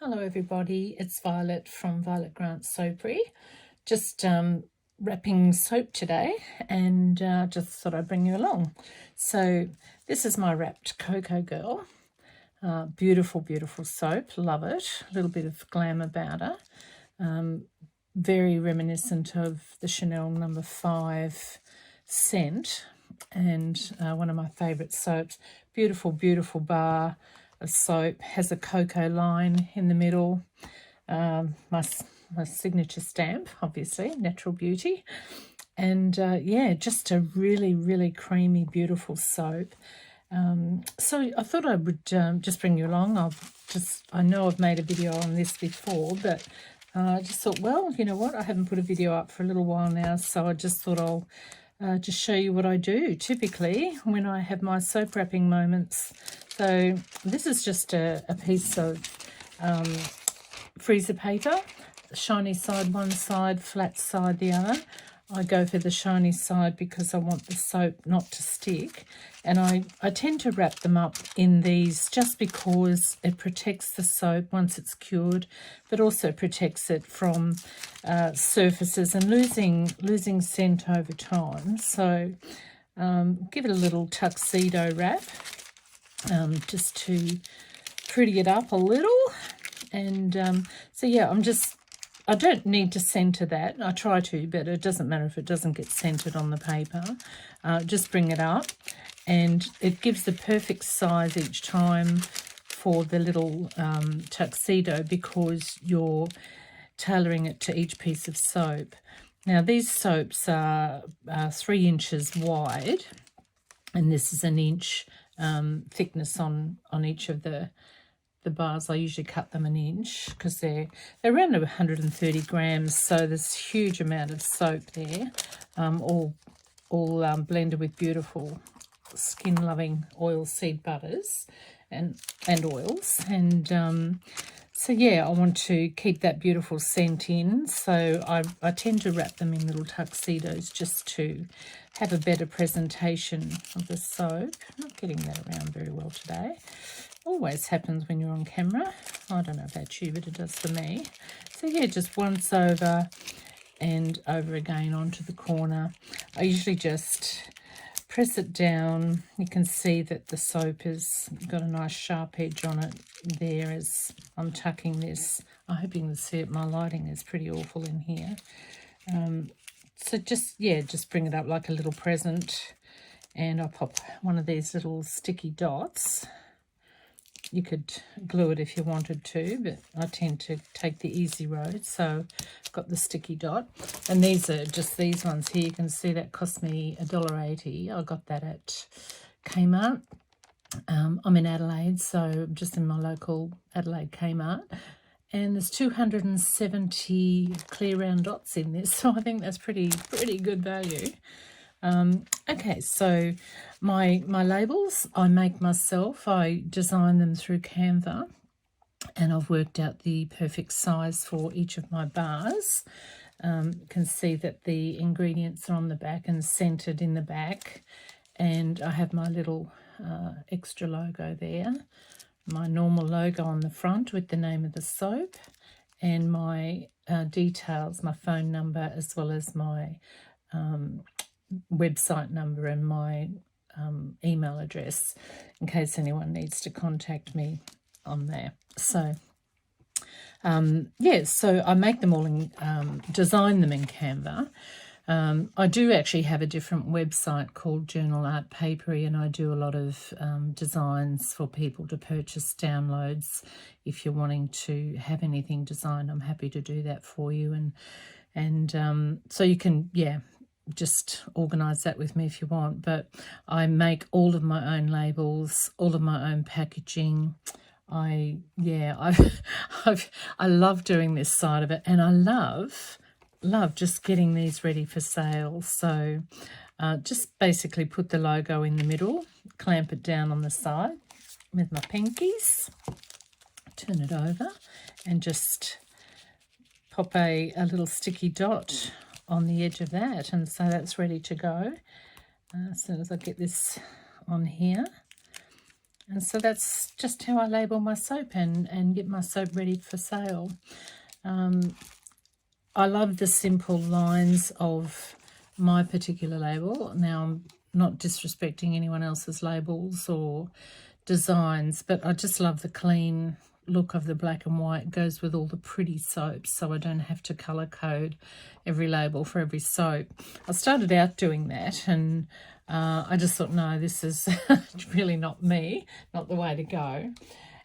Hello everybody, it's Violet from Violet Grant Soapery. Just wrapping soap today and just thought I'd bring you along. So this is my wrapped Cocoa Girl. Beautiful, beautiful soap, love it. A little bit of glam about her. Very reminiscent of the Chanel No. 5 scent and one of my favourite soaps. Beautiful, beautiful bar of soap, has a cocoa line in the middle. My signature stamp, obviously, Natural Beauty. And yeah, just a really, really creamy, beautiful soap. So I thought I would just bring you along. I know I've made a video on this before, but I just thought, well, you know what, I haven't put a video up for a little while now, so I just thought I'll just show you what I do typically when I have my soap wrapping moments. So this is just a piece of freezer paper, shiny side one side, flat side the other. I go for the shiny side because I want the soap not to stick, and I tend to wrap them up in these just because it protects the soap once it's cured, but also protects it from surfaces and losing scent over time. So give it a little tuxedo wrap just to pretty it up a little. And so yeah, I don't need to centre that. I try to, but it doesn't matter if it doesn't get centred on the paper. Just bring it up, and it gives the perfect size each time for the little tuxedo because you're tailoring it to each piece of soap. Now, these soaps are 3 inches wide, and this is an inch thickness on each of the bars. I usually cut them an inch because they're around 130 grams, so there's a huge amount of soap there, all blended with beautiful skin-loving oil seed butters and oils. And so yeah, I want to keep that beautiful scent in, so I tend to wrap them in little tuxedos just to have a better presentation of the soap. Not getting that around very well today. Always happens when you're on camera. I don't know about you, but it does for me. So yeah, just once over and over again onto the corner. I usually just press it down. You can see that the soap has got a nice sharp edge on it there as I'm tucking this. I hope you can see it. My lighting is pretty awful in here. So just bring it up like a little present, and I'll pop one of these little sticky dots. You could glue it if you wanted to, but I tend to take the easy road. So I've got the sticky dot. And these are just these ones here. You can see that cost me $1.80. I got that at Kmart. I'm in Adelaide, so just in my local Adelaide Kmart. And there's 270 clear round dots in this, so I think that's pretty good value. Okay, so my labels I make myself. I design them through Canva, and I've worked out the perfect size for each of my bars. You can see that the ingredients are on the back and centered in the back, and I have my little extra logo there, my normal logo on the front with the name of the soap, and my details, my phone number, as well as my website number and my email address in case anyone needs to contact me on there. So yeah, so I make them all in design them in Canva. I do actually have a different website called Journal Art Papery, and I do a lot of designs for people to purchase downloads. If you're wanting to have anything designed, I'm happy to do that for you, and so you can just organize that with me if you want. But I make all of my own labels, all of my own packaging. I love doing this side of it, and I love just getting these ready for sale. So just basically put the logo in the middle, clamp it down on the side with my pinkies, turn it over, and just pop a little sticky dot on the edge of that, and so that's ready to go as soon as I get this on here. And so that's just how I label my soap and get my soap ready for sale. I love the simple lines of my particular label. Now, I'm not disrespecting anyone else's labels or designs, but I just love the clean look of the black and white. It goes with all the pretty soaps, so I don't have to colour code every label for every soap. I started out doing that, and I just thought, no, this is really not me, not the way to go.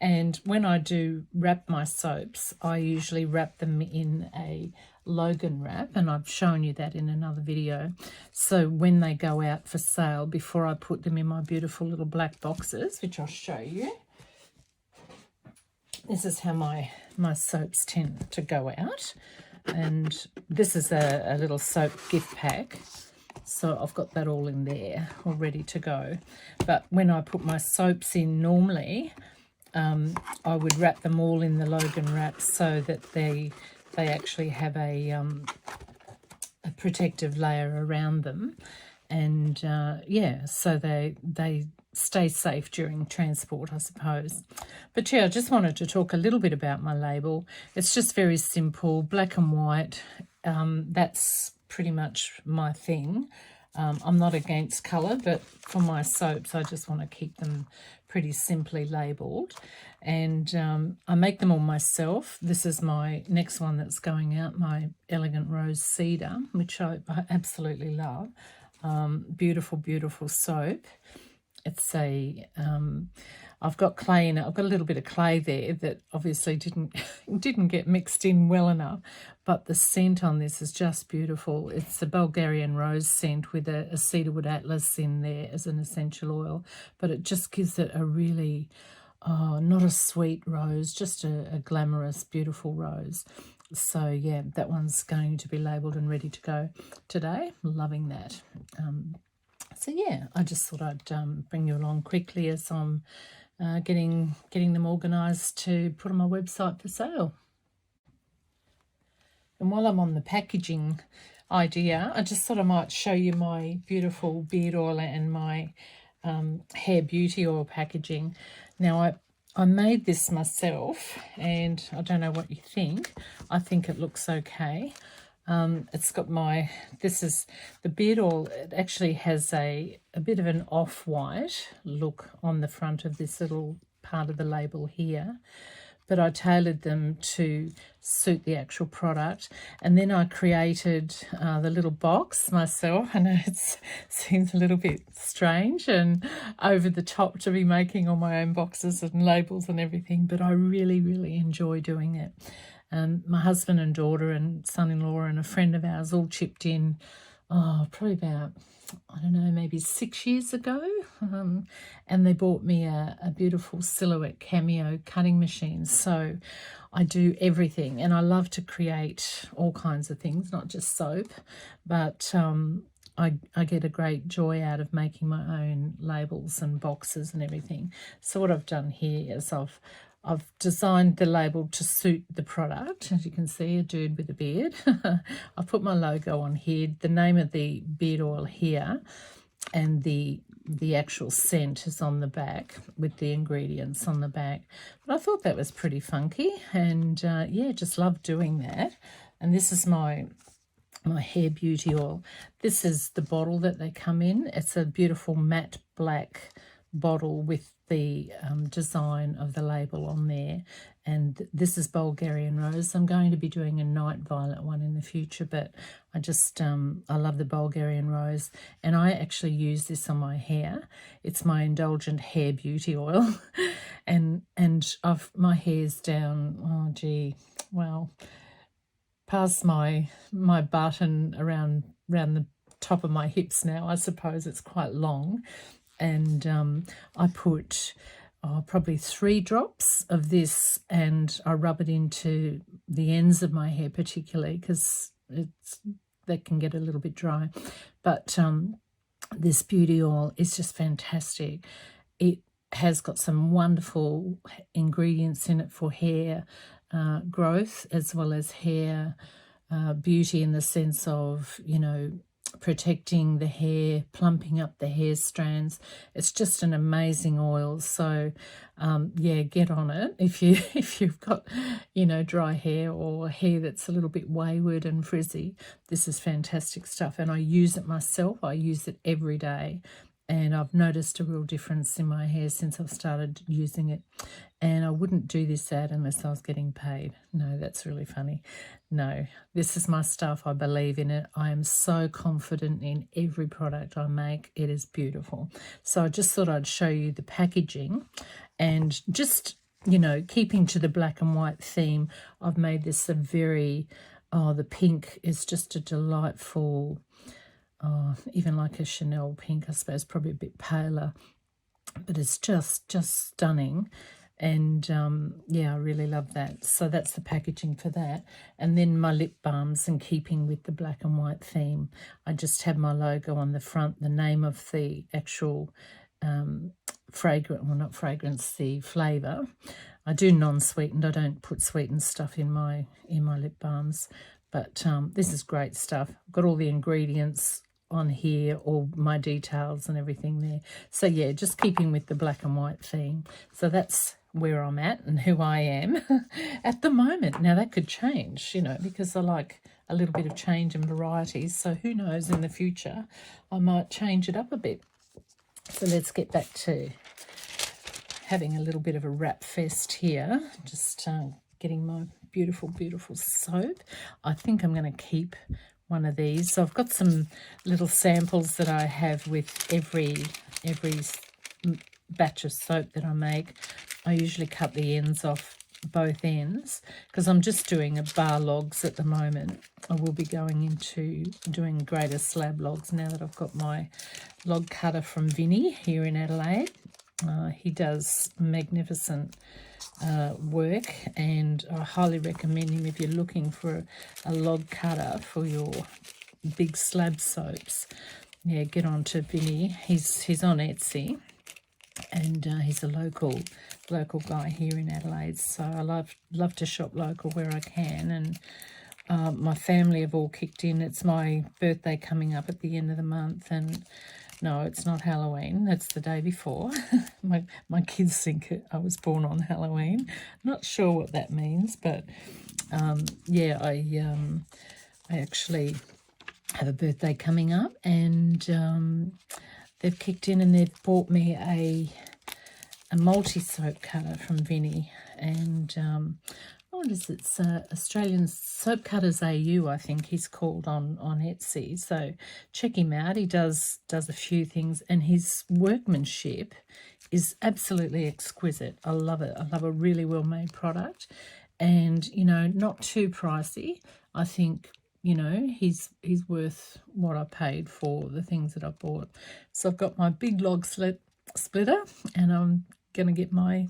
And when I do wrap my soaps, I usually wrap them in a Logan wrap, and I've shown you that in another video. So when they go out for sale, before I put them in my beautiful little black boxes, which I'll show you, this is how my soaps tend to go out. And this is a little soap gift pack. So I've got that all in there, all ready to go. But when I put my soaps in normally, I would wrap them all in the Logan wrap so that they actually have a protective layer around them, and yeah, so they stay safe during transport, I suppose. But yeah, I just wanted to talk a little bit about my label. It's just very simple, black and white. That's pretty much my thing. I'm not against colour, but for my soaps, I just want to keep them pretty simply labelled. And I make them all myself. This is my next one that's going out, my Elegant Rose Cedar, which I absolutely love. Beautiful, beautiful soap. It's a... I've got clay in it. I've got a little bit of clay there that obviously didn't get mixed in well enough, but the scent on this is just beautiful. It's a Bulgarian rose scent with a cedarwood atlas in there as an essential oil, but it just gives it a really, not a sweet rose, just a glamorous, beautiful rose. So yeah, that one's going to be labelled and ready to go today. Loving that. So yeah, I just thought I'd bring you along quickly as I'm getting them organised to put on my website for sale. And while I'm on the packaging idea, I just thought I might show you my beautiful beard oil and my hair beauty oil packaging. Now I made this myself, and I don't know what you think. I think it looks okay. It's got this is the beard oil. It actually has a bit of an off-white look on the front of this little part of the label here, but I tailored them to suit the actual product. And then I created the little box myself. I know it seems a little bit strange and over the top to be making all my own boxes and labels and everything, but I really, really enjoy doing it. My husband and daughter and son-in-law and a friend of ours all chipped in, probably about, I don't know, maybe 6 years ago. And they bought me a beautiful Silhouette Cameo cutting machine. So I do everything, and I love to create all kinds of things, not just soap, but I get a great joy out of making my own labels and boxes and everything. So what I've done here is I've designed the label to suit the product. As you can see, a dude with a beard. I've put my logo on here, the name of the beard oil here, and the actual scent is on the back with the ingredients on the back. But I thought that was pretty funky, and yeah, just love doing that. And this is my hair beauty oil. This is the bottle that they come in. It's a beautiful matte black bottle with the design of the label on there, and this is Bulgarian Rose. I'm going to be doing a night violet one in the future, but I just I love the Bulgarian Rose, and I actually use this on my hair. It's my Indulgent Hair Beauty Oil, and my hair's down, oh gee, well, past my butt and around the top of my hips now. I suppose it's quite long. And I put probably 3 drops of this, and I rub it into the ends of my hair particularly because they can get a little bit dry. But this beauty oil is just fantastic. It has got some wonderful ingredients in it for hair growth as well as hair beauty, in the sense of, you know, protecting the hair, plumping up the hair strands. It's just an amazing oil. So yeah, get on it if you've got, you know, dry hair or hair that's a little bit wayward and frizzy. This is fantastic stuff, and I use it myself. I use it every day, and I've noticed a real difference in my hair since I've started using it. And I wouldn't do this ad unless I was getting paid. No, that's really funny. No, this is my stuff. I believe in it. I am so confident in every product I make. It is beautiful. So I just thought I'd show you the packaging, and just, you know, keeping to the black and white theme, I've made this a very, the pink is just a delightful, even like a Chanel pink, I suppose, probably a bit paler, but it's just stunning. And yeah, I really love that. So that's the packaging for that. And then my lip balms, and keeping with the black and white theme, I just have my logo on the front, the name of the actual fragrance, well, not fragrance, the flavour. I do non-sweetened. I don't put sweetened stuff in my lip balms. But this is great stuff. I've got all the ingredients on here, all my details and everything there. So yeah, just keeping with the black and white theme. So that's where I'm at and who I am at the moment. Now that could change, you know, because I like a little bit of change and variety. So who knows, in the future I might change it up a bit. So let's get back to having a little bit of a wrap fest here. Just getting my beautiful, beautiful soap. I think I'm going to keep one of these. So I've got some little samples that I have with every batch of soap that I make. I usually cut the ends off, both ends, because I'm just doing a bar logs at the moment. I will be going into doing greater slab logs now that I've got my log cutter from Vinny here in Adelaide. He does magnificent work, and I highly recommend him if you're looking for a log cutter for your big slab soaps. Yeah, get on to Vinny. He's on Etsy, and he's a local guy here in Adelaide. So I love to shop local where I can, and my family have all kicked in. It's my birthday coming up at the end of the month, and no, it's not Halloween. That's the day before. my kids think I was born on Halloween. Not sure what that means, but yeah, I actually have a birthday coming up, and they've kicked in and they've bought me a multi-soap cutter from Vinny, and what is it? It's Australian Soap Cutters AU, I think he's called on Etsy. So check him out. He does a few things, and his workmanship is absolutely exquisite. I love it. I love a really well-made product, and, you know, not too pricey. I think, you know, he's worth what I paid for the things that I bought. So I've got my big log splitter, and I'm going to get my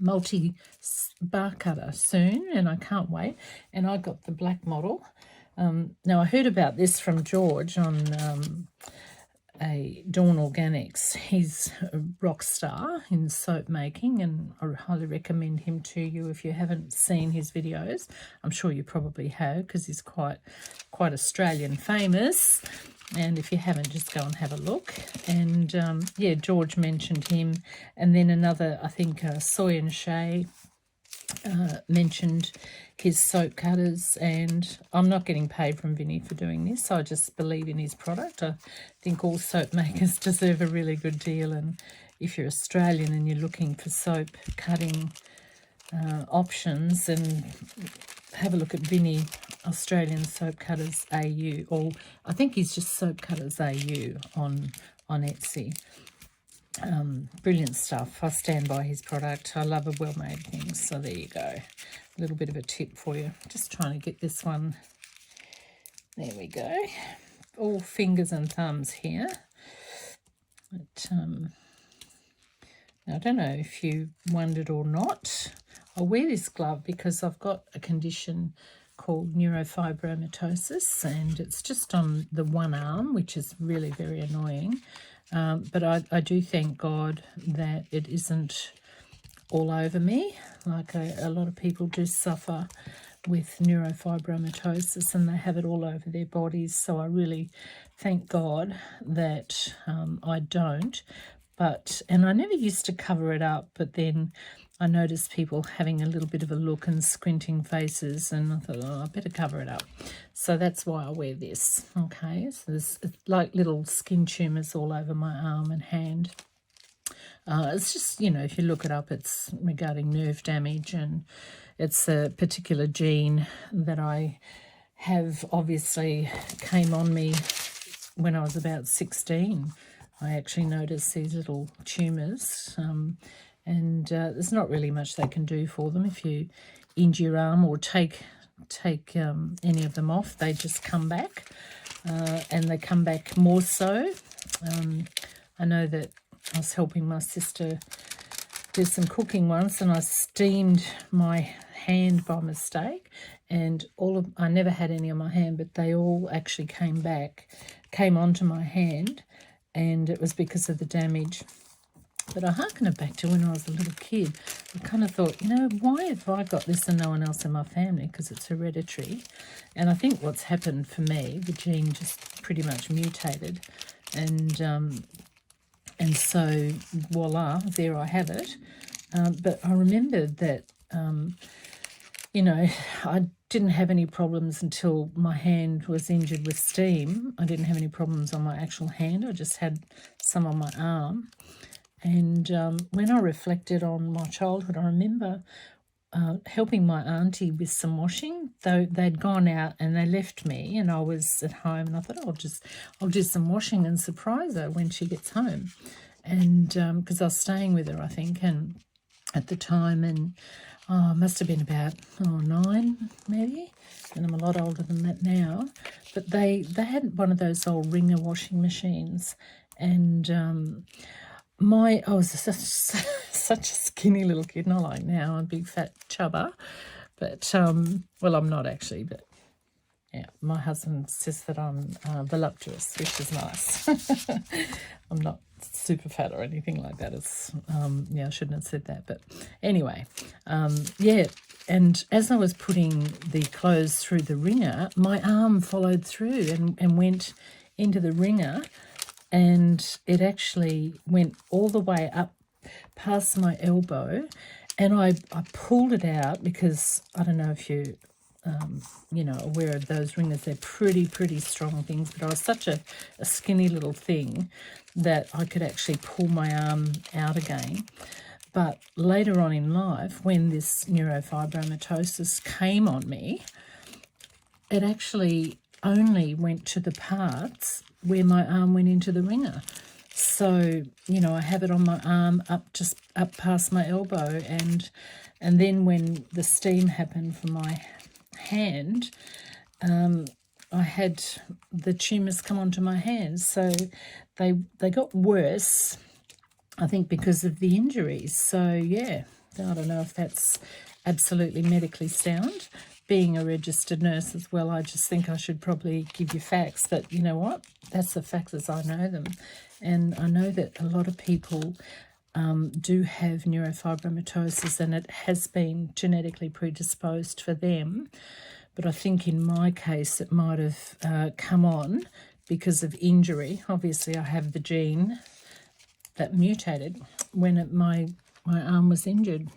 multi-bar cutter soon, and I can't wait. And I got the black model. Now I heard about this from George on Dawn Organics. He's a rock star in soap making, and I highly recommend him to you if you haven't seen his videos. I'm sure you probably have, because he's quite Australian famous. And if you haven't, just go and have a look. And yeah, George mentioned him, and then another, I think, Soy and Shay mentioned his soap cutters. And I'm not getting paid from Vinny for doing this. I just believe in his product. I think all soap makers deserve a really good deal. And if you're Australian and you're looking for soap cutting options, and have a look at Vinny Australian Soap Cutters AU, or I think he's just Soap Cutters AU on Etsy. Brilliant stuff. I stand by his product. I love a well-made thing. So there you go. A little bit of a tip for you. Just trying to get this one. There we go. All fingers and thumbs here. But I don't know if you wondered or not. I wear this glove because I've got a condition called neurofibromatosis, and it's just on the one arm, which is really very annoying. But I do thank God that it isn't all over me. Like a lot of people do suffer with neurofibromatosis, and they have it all over their bodies. So I really thank God that I don't. And I never used to cover it up, but then I noticed people having a little bit of a look and squinting faces, and I thought, oh, I better cover it up. So that's why I wear this, okay? So there's like little skin tumours all over my arm and hand. It's just, you know, if you look it up, it's regarding nerve damage, and it's a particular gene that I have obviously came on me when I was about 16. I actually noticed these little tumours, and there's not really much they can do for them. If you injure your arm or take any of them off, they just come back, and they come back more so. I know that I was helping my sister do some cooking once, and I steamed my hand by mistake, and I never had any on my hand, but they all actually came onto my hand, and it was because of the damage. But I harken it back to when I was a little kid. I kind of thought, you know, why have I got this and no one else in my family? Because it's hereditary. And I think what's happened for me, the gene just pretty much mutated. And so, voila, there I have it. But I remembered that, you know, I didn't have any problems until my hand was injured with steam. I didn't have any problems on my actual hand. I just had some on my arm. And when I reflected on my childhood, I remember helping my auntie with some washing. Though they'd gone out and they left me, and I was at home, and I thought, I'll do some washing and surprise her when she gets home. And because I was staying with her, I think, and at the time, and I must have been about 9 maybe, and I'm a lot older than that now. But they had one of those old Ringer washing machines, and I was such a skinny little kid, not like now, I'm a big fat chubber, but, well, I'm not actually, but, yeah, my husband says that I'm voluptuous, which is nice. I'm not super fat or anything like that. It's, yeah, I shouldn't have said that, but anyway, yeah, and as I was putting the clothes through the wringer, my arm followed through and went into the wringer, and it actually went all the way up past my elbow, and I pulled it out because I don't know if you, you know, aware of those ringers. They're pretty strong things, but I was such a skinny little thing that I could actually pull my arm out again. But later on in life, when this neurofibromatosis came on me, it actually only went to the parts where my arm went into the wringer. So, you know, I have it on my arm just up past my elbow, and then when the steam happened for my hand, I had the tumours come onto my hands. So they got worse, I think, because of the injuries. So, yeah, I don't know if that's absolutely medically sound. Being a registered nurse as well, I just think I should probably give you facts. But you know what? That's the facts as I know them. And I know that a lot of people do have neurofibromatosis, and it has been genetically predisposed for them. But I think in my case, it might have come on because of injury. Obviously, I have the gene that mutated when my arm was injured.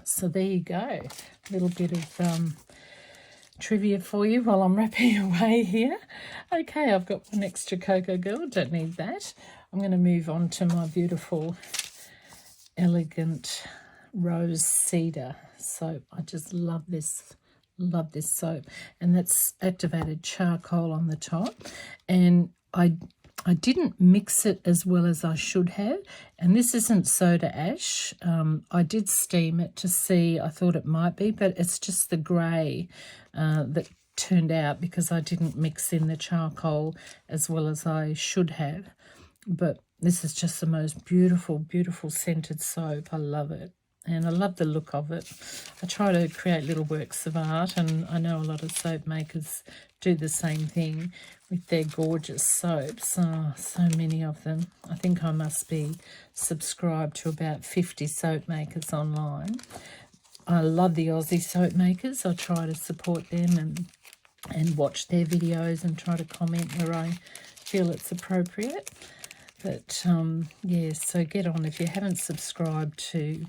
So there you go. A little bit of trivia for you while I'm wrapping away here. Okay, I've got one extra Cocoa Girl. Don't need that. I'm going to move on to my beautiful, elegant rose cedar soap. I just love this soap, and that's activated charcoal on the top. And I didn't mix it as well as I should have, and this isn't soda ash. I did steam it to see, I thought it might be, but it's just the grey that turned out because I didn't mix in the charcoal as well as I should have. But this is just the most beautiful scented soap. I love it. And I love the look of it. I try to create little works of art, and I know a lot of soap makers do the same thing with their gorgeous soaps. Oh, so many of them. I think I must be subscribed to about 50 soap makers online. I love the Aussie soap makers. I try to support them and watch their videos and try to comment where I feel it's appropriate. But yeah, so get on. If you haven't subscribed to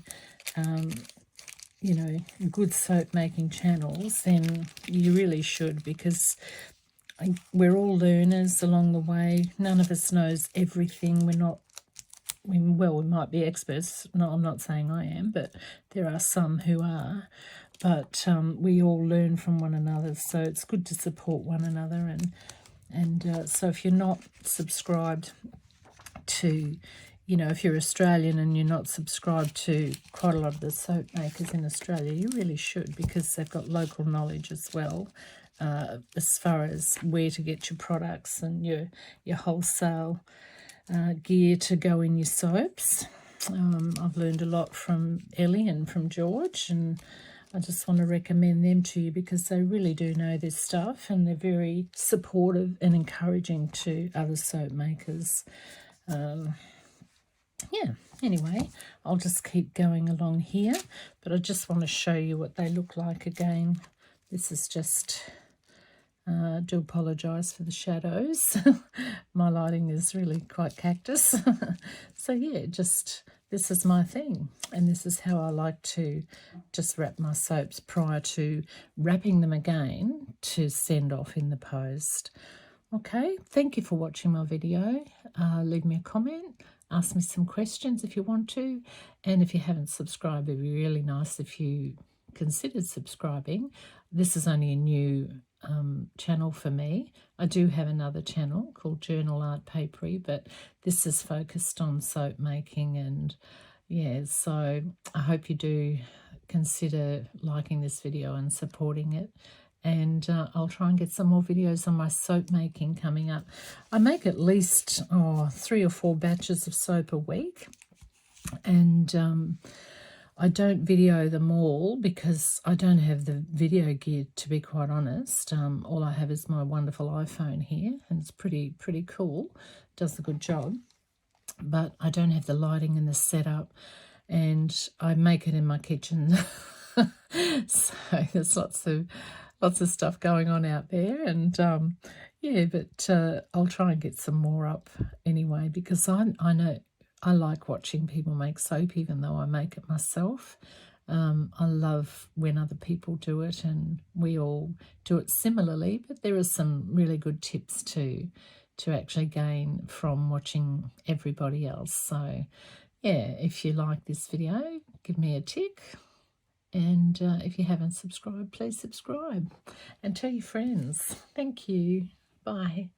you know, good soap making channels, then you really should, because we're all learners along the way. None of us knows everything. We're not, well, we might be experts. No, I'm not saying I am, but there are some who are. But we all learn from one another, so it's good to support one another. And so if you're not subscribed to, you know, if you're Australian and you're not subscribed to quite a lot of the soap makers in Australia, you really should, because they've got local knowledge as well, as far as where to get your products and your wholesale gear to go in your soaps. I've learned a lot from Ellie and from George, and I just want to recommend them to you because they really do know this stuff, and they're very supportive and encouraging to other soap makers. Yeah, anyway, I'll just keep going along here, but I just want to show you what they look like again. This is just, do apologise for the shadows. My lighting is really quite cactus. So yeah, just this is my thing, and this is how I like to just wrap my soaps prior to wrapping them again to send off in the post. Okay, thank you for watching my video. Leave me a comment, ask me some questions if you want to, and if you haven't subscribed, it'd be really nice if you considered subscribing. This is only a new channel for me. I do have another channel called Journal Art Papery, but this is focused on soap making, and yeah, so I hope you do consider liking this video and supporting it. And I'll try and get some more videos on my soap making coming up. I make at least 3 or 4 batches of soap a week, and I don't video them all because I don't have the video gear, to be quite honest. All I have is my wonderful iPhone here, and it's pretty cool. Does a good job, but I don't have the lighting and the setup, and I make it in my kitchen. So there's lots of stuff going on out there, and yeah, but I'll try and get some more up anyway, because I know I like watching people make soap, even though I make it myself. I love when other people do it, and we all do it similarly, but there are some really good tips to actually gain from watching everybody else. So yeah, if you like this video, give me a tick. And if you haven't subscribed, please subscribe and tell your friends. Thank you. Bye.